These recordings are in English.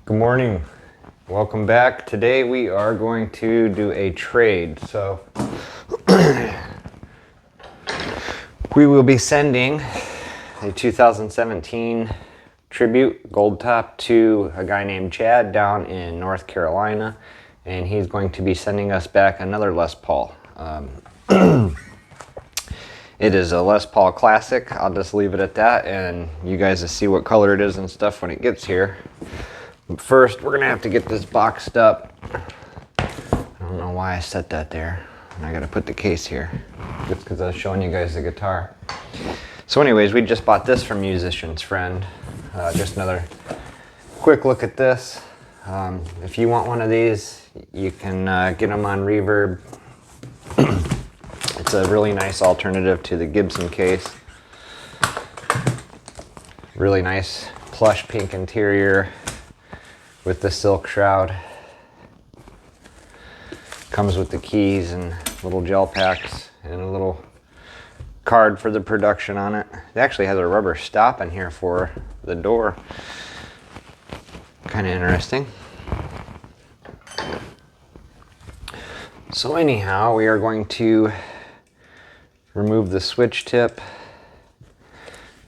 Good morning. Welcome back. Today we are going to do a trade. So we will be sending a 2017 Tribute Gold Top to a guy named Chad down in North Carolina, and he's going to be sending us back another Les Paul. It is a Les Paul Classic. I'll just leave it at that, and you guys will see what color it is and stuff when it gets here. But first, we're gonna have to get this boxed up. I don't know why I set that there. And I gotta put the case here. Just because I was showing you guys the guitar. So anyways, we just bought this from Musician's Friend. Just another quick look at this. If you want one of these, you can get them on Reverb. It's a really nice alternative to the Gibson case. Really nice plush pink interior with the silk shroud. Comes with the keys and little gel packs and a little card for the production on it. It actually has a rubber stop in here for the door. Kind of interesting. So anyhow, we are going to remove the switch tip,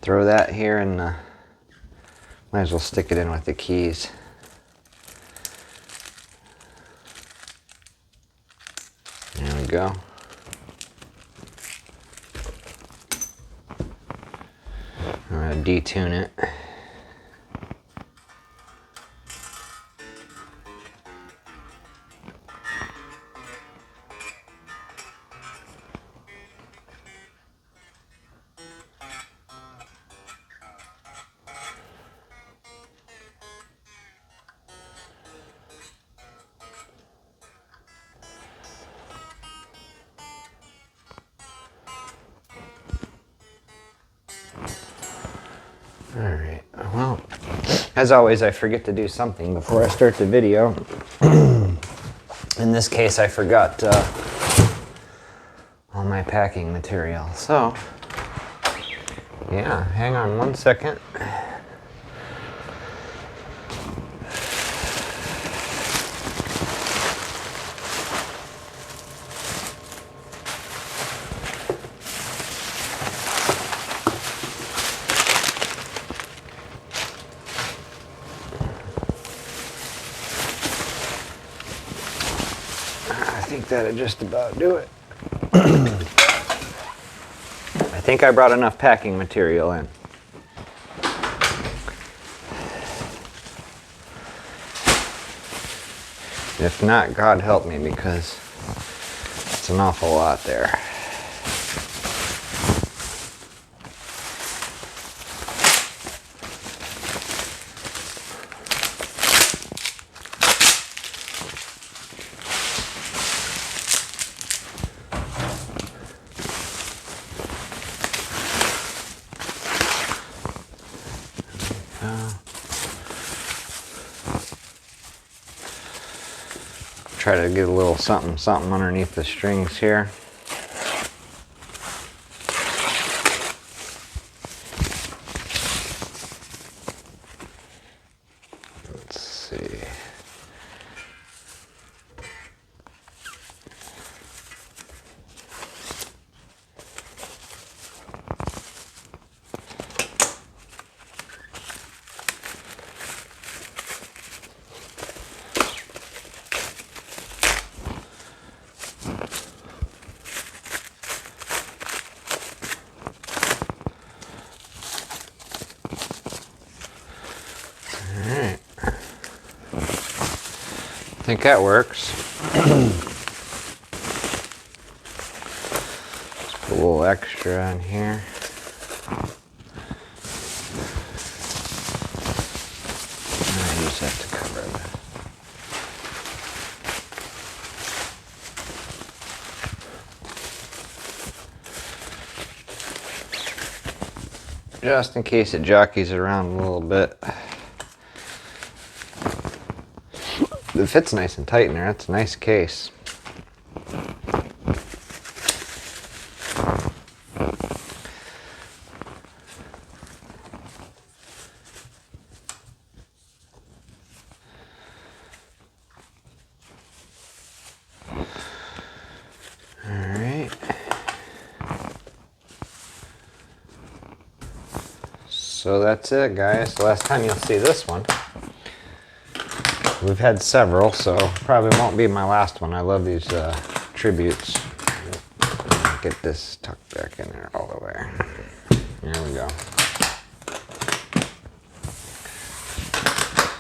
throw that here, and might as well stick it in with the keys. There we go. I'm going to detune it. Alright, well, as always, I forget to do something before I start the video. In this case, I forgot all my packing material. So, yeah, hang on one second. I think that'll just about do it. I think I brought enough packing material in. If not, God help me, because it's an awful lot there. Try to get a little something underneath the strings here. Let's see. I think that works. Just put a little extra on here. I use that to cover it. Just in case it jockeys around a little bit. It fits nice and tight in there. That's a nice case. So that's it, guys. The last time you'll see this one. We've had several, so probably won't be my last one. I love these tributes. Get this tucked back in there all the way. There we go.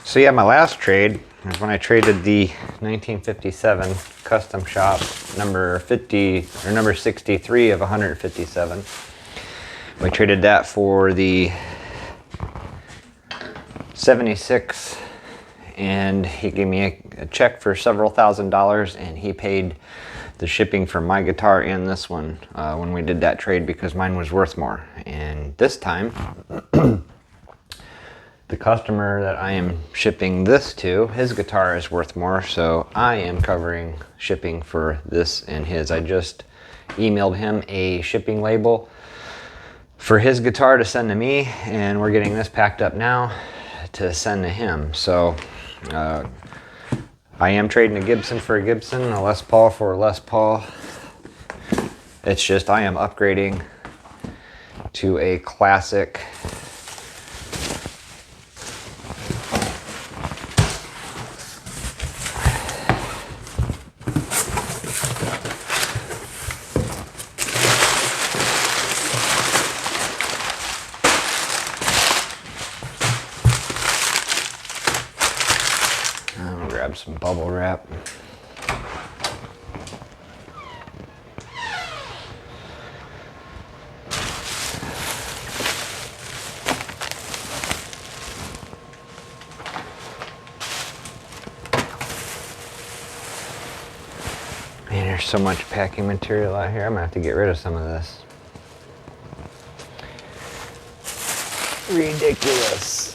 So yeah, my last trade was when I traded the 1957 Custom Shop number 50 or number 63 of 157. We traded that for the 76, and he gave me a check for several $1,000s, and he paid the shipping for my guitar and this one when we did that trade because mine was worth more. And this time, the customer that I am shipping this to, his guitar is worth more, so I am covering shipping for this and his. I just emailed him a shipping label for his guitar to send to me, and we're getting this packed up now to send to him. So I am trading a Gibson for a Gibson, a Les Paul for a Les Paul. It's just I am upgrading to a classic some bubble wrap. Man, there's so much packing material out here. I'm gonna have to get rid of some of this. Ridiculous.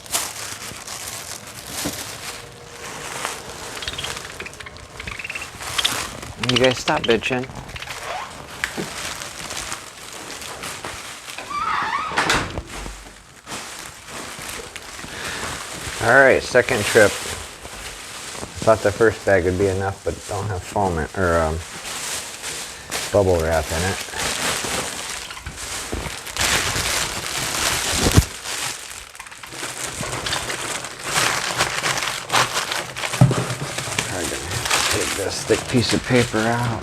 You guys stop bitching. Alright, second trip. Thought the first bag would be enough, but don't have foam or bubble wrap in it. This thick piece of paper out.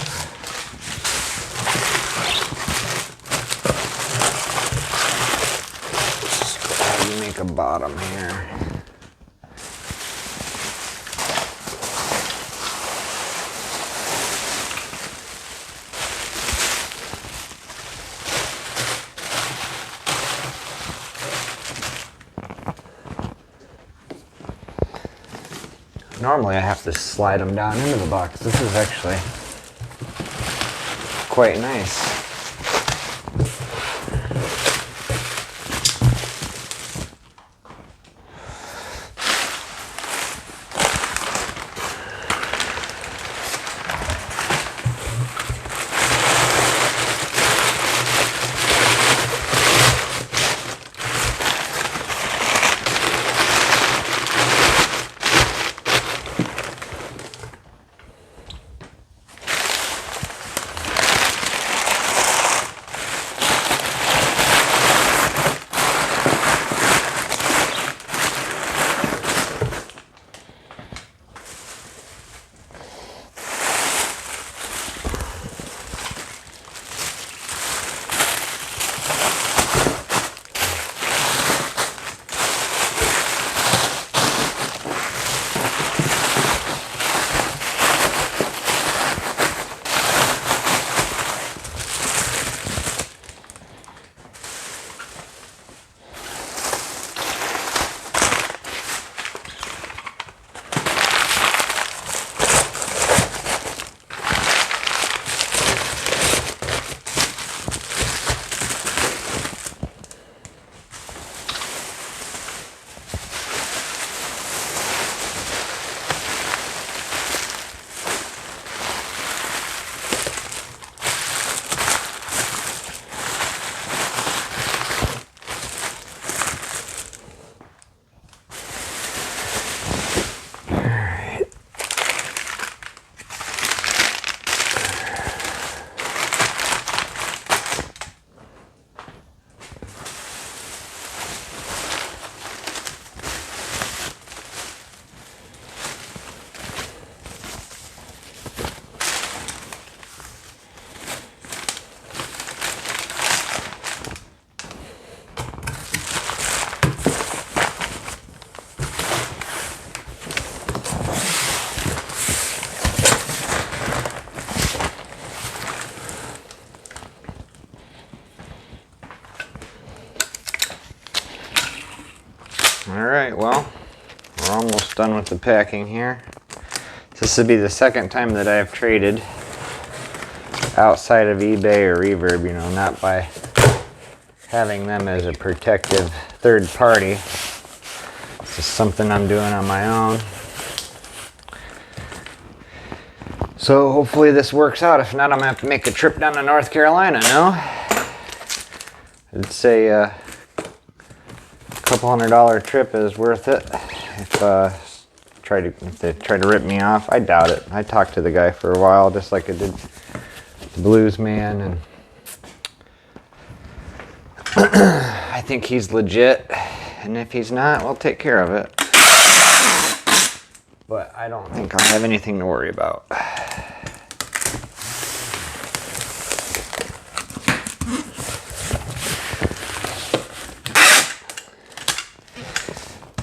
Just go ahead and make a bottom here. Normally I have to slide them down into the box. This is actually quite nice. We're almost done with the packing here. This would be the second time that I've traded outside of eBay or Reverb, you know, not by having them as a protective third party. This is something I'm doing on my own. So hopefully this works out. If not, I'm gonna have to make a trip down to North Carolina, no? I'd say a couple $100 trip is worth it. If they try to rip me off, I doubt it. I talked to the guy for a while, just like I did the Blues Man, and I think he's legit. And if he's not, we'll take care of it. But I don't think I'll have anything to worry about.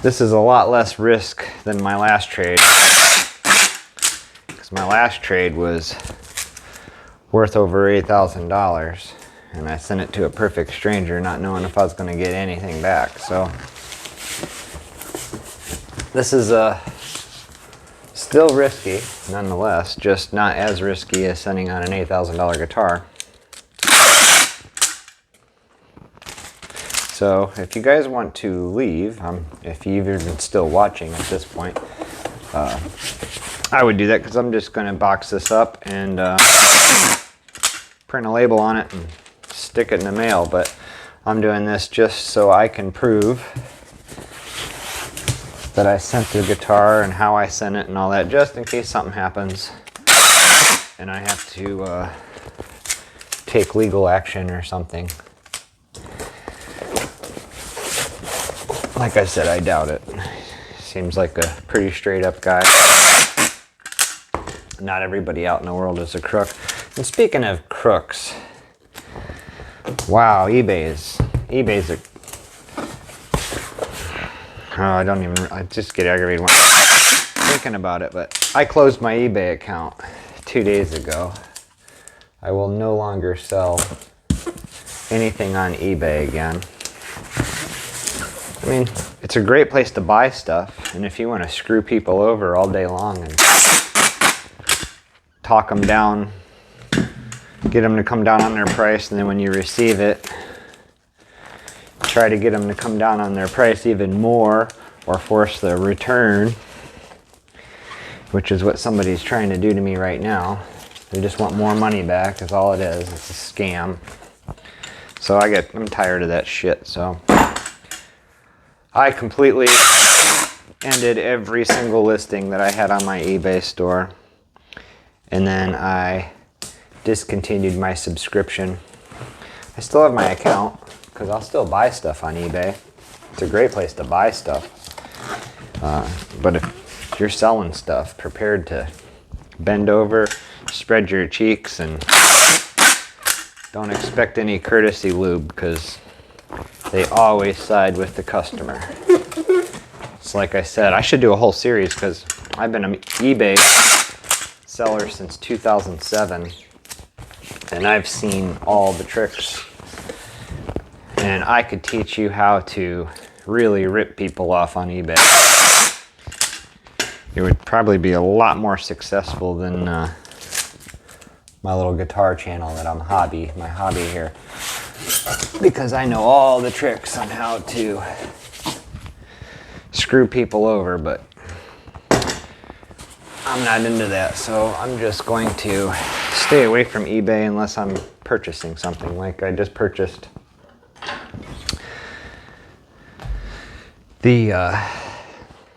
This is a lot less risk than my last trade, because my last trade was worth over $8,000, and I sent it to a perfect stranger not knowing if I was going to get anything back. So this is still risky nonetheless, just not as risky as sending on an $8,000 guitar. So if you guys want to leave, if you've even still watching at this point, I would do that, because I'm just going to box this up and print a label on it and stick it in the mail. But I'm doing this just so I can prove that I sent the guitar and how I sent it and all that, just in case something happens and I have to take legal action or something. Like I said, I doubt it. Seems like a pretty straight up guy. Not everybody out in the world is a crook. And speaking of crooks, wow, eBay's a... Oh, I just get aggravated when thinking about it, but I closed my eBay account 2 days ago. I will no longer sell anything on eBay again. I mean, it's a great place to buy stuff, and if you want to screw people over all day long and talk them down, get them to come down on their price, and then when you receive it, try to get them to come down on their price even more, or force the return, which is what somebody's trying to do to me right now. They just want more money back, is all it is. It's a scam. So I'm tired of that shit, so I completely ended every single listing that I had on my eBay store, and then I discontinued my subscription. I still have my account, because I'll still buy stuff on eBay. It's a great place to buy stuff. But if you're selling stuff, prepared to bend over, spread your cheeks, and don't expect any courtesy lube, because they always side with the customer. It's like I said, I should do a whole series, because I've been an eBay seller since 2007, and I've seen all the tricks. And I could teach you how to really rip people off on eBay. It would probably be a lot more successful than my little guitar channel that my hobby here. Because I know all the tricks on how to screw people over, but I'm not into that, so I'm just going to stay away from eBay unless I'm purchasing something. Like I just purchased the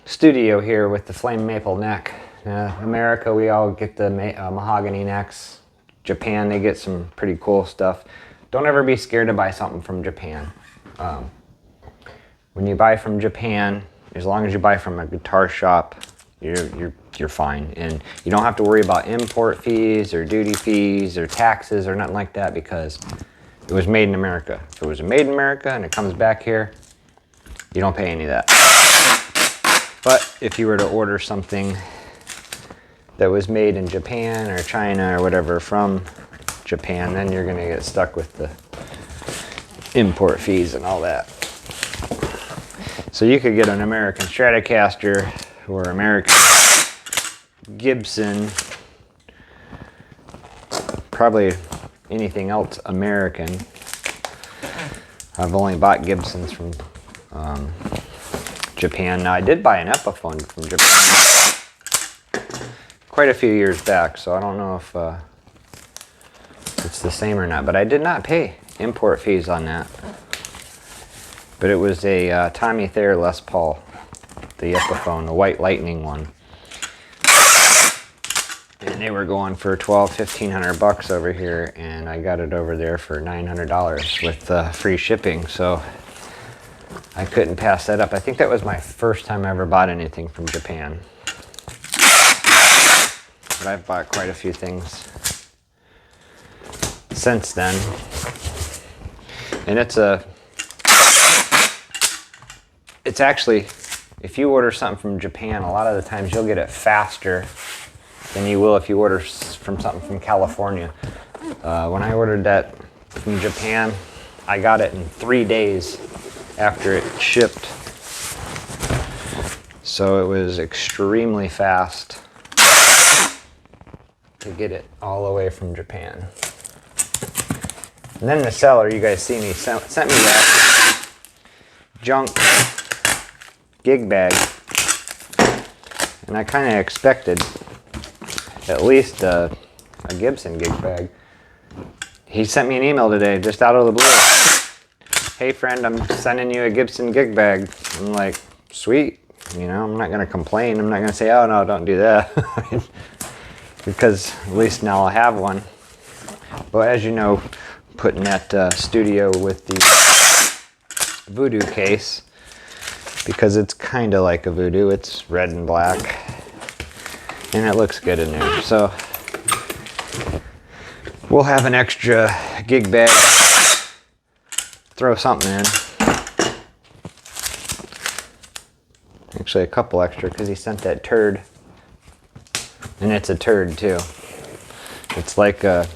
studio here with the flame maple neck. America, we all get the mahogany necks. Japan, they get some pretty cool stuff. Don't ever be scared to buy something from Japan. When you buy from Japan, as long as you buy from a guitar shop, you're fine, and you don't have to worry about import fees or duty fees or taxes or nothing like that, because it was made in America. If it was made in America and it comes back here, you don't pay any of that. But if you were to order something that was made in Japan or China or whatever from Japan, then you're gonna get stuck with the import fees and all that. So you could get an American Stratocaster or American Gibson, probably anything else American. I've only bought Gibsons from Japan. Now I did buy an Epiphone from Japan quite a few years back, so I don't know if it's the same or not, but I did not pay import fees on that. But it was a Tommy Thayer Les Paul, the Epiphone, the White Lightning one. And they were going for $1,200-1,500 over here, and I got it over there for $900 with free shipping, so I couldn't pass that up. I think that was my first time I ever bought anything from Japan. But I've bought quite a few things since then. And it's actually, if you order something from Japan, a lot of the times you'll get it faster than you will if you order from something from California. When I ordered that from Japan, I got it in 3 days after it shipped. So it was extremely fast to get it all the way from Japan. And then the seller, you guys see me, sent me that junk gig bag. And I kind of expected at least a Gibson gig bag. He sent me an email today, just out of the blue. Hey friend, I'm sending you a Gibson gig bag. I'm like, sweet. You know, I'm not gonna complain. I'm not gonna say, oh no, don't do that. Because at least now I'll have one. But as you know, putting that studio with the Voodoo case, because it's kind of like a Voodoo. It's red and black. And it looks good in there. So we'll have an extra gig bag. Throw something in. Actually a couple extra, because he sent that turd. And it's a turd too. It's like a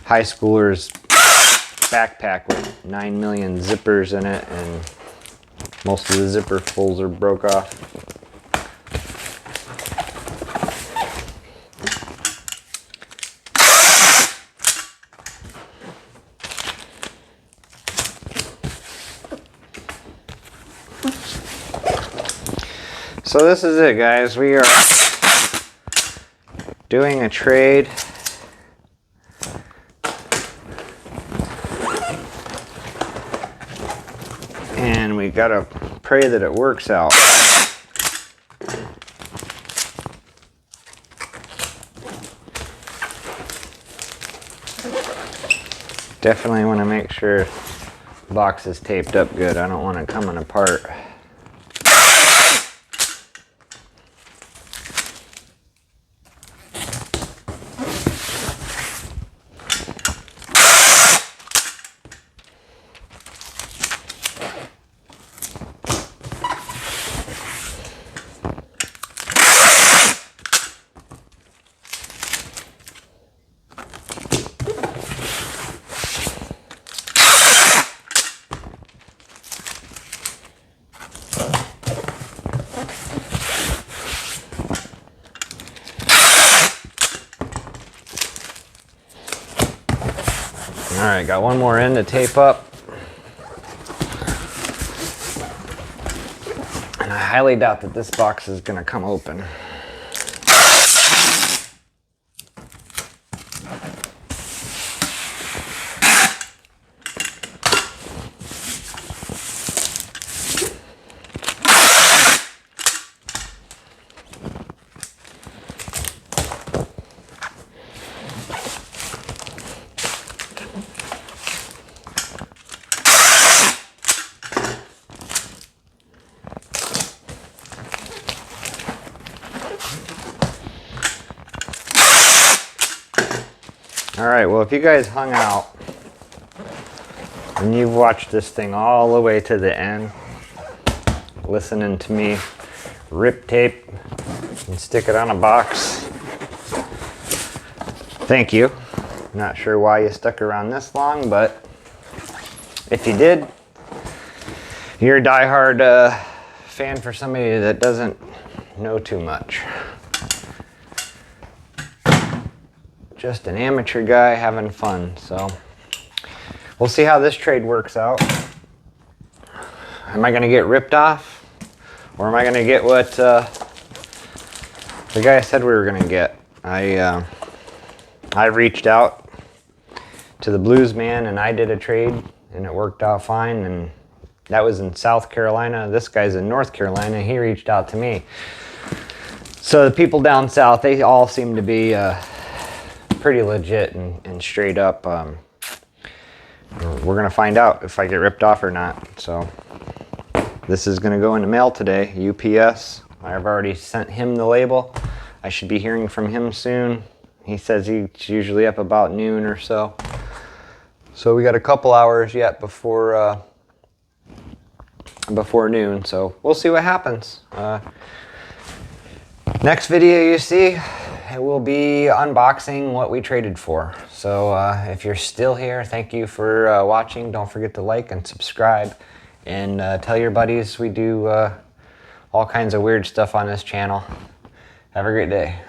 high schooler's backpack with 9 million zippers in it, and most of the zipper holes are broke off. So this is it, guys. We are doing a trade. And we gotta pray that it works out. Definitely want to make sure the box is taped up good. I don't want it coming apart. Alright, got one more end to tape up. And I highly doubt that this box is going to come open. Alright, well if you guys hung out and you've watched this thing all the way to the end, listening to me rip tape and stick it on a box, thank you. Not sure why you stuck around this long, but if you did, You're a diehard fan for somebody that doesn't know too much. Just an amateur guy having fun. So we'll see how this trade works out. Am I going to get ripped off? Or am I going to get what the guy said we were going to get? I reached out to the Blues man and I did a trade and it worked out fine, and that was in South Carolina. This guy's in North Carolina. He reached out to me. So the people down south, they all seem to be pretty legit and straight up. We're going to find out if I get ripped off or not. So this is going to go in the mail today, UPS. I've already sent him the label. I should be hearing from him soon. He says he's usually up about noon or so. So we got a couple hours yet before noon, so we'll see what happens. Next video you see, it will be unboxing what we traded for. So if you're still here, thank you for watching. Don't forget to like and subscribe, and tell your buddies we do all kinds of weird stuff on this channel. Have a great day.